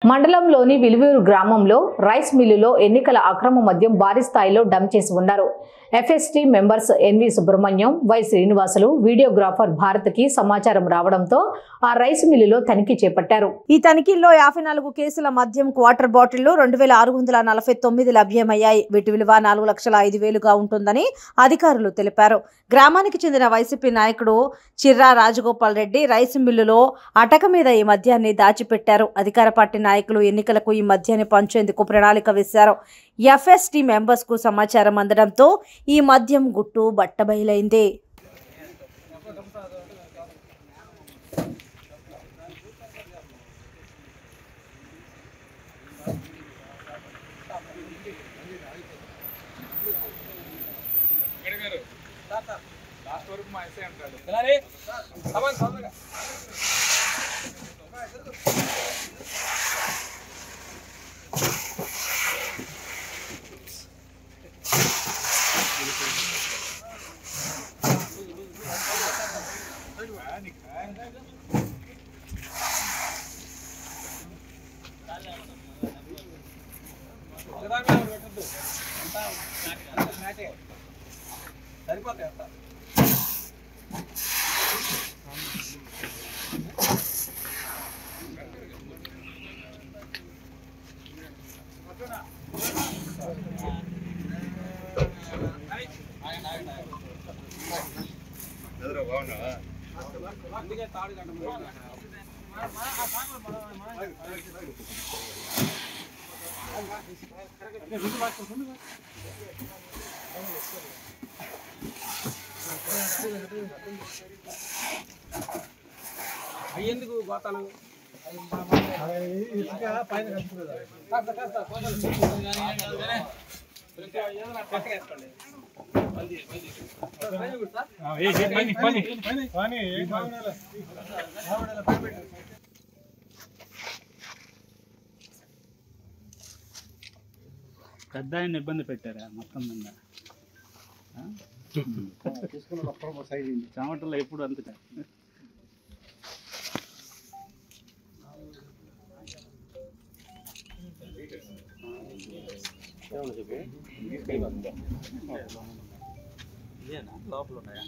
మండలంలోని విలువూరు గ్రామంలో రైస్ మిల్లులో ఎన్నికల అక్రమ మద్యం భారీ స్థాయిలో డంప్ చేసి ఉన్నారు. FST members NV Subrahmanyam, Y Srinivasulu, videographer భారత్కి సమాచారం రావడంతో ఆ రైస్ మిల్లులో తనిఖీ చేపట్టారు. ఈ తనిఖీల్లో 54 కేసుల మద్యం క్వార్టర్ బాటిళ్లు 2649 లభ్యమయ్యాయి. వీటి విలువ 4,05,000గా ఉంటుందని అధికారులు తెలిపారు. గ్రామానికి చెందిన వైసీపీ నాయకుడు చిర్రా రాజగోపాల్ రెడ్డి రైస్ మిల్లులో అటక మీద ఈ మద్యాన్ని దాచిపెట్టారు. అధికార పార్టీ నాయకులు ఎన్నికలకు ఈ మద్యాన్ని పంచేందుకు ప్రణాళిక వేశారు. ఎఫ్ఎస్టీ మెంబర్స్ కు సమాచారం అందడంతో ఈ మద్యం గుట్టు బట్టబయలైంది. అయ్యేందుకు గోతాలు పెద్ద ఆయన ఇబ్బంది పెట్టారా మొత్తం మీద చెమటలో ఎప్పుడు అంత లోపల ఉన్నాయా?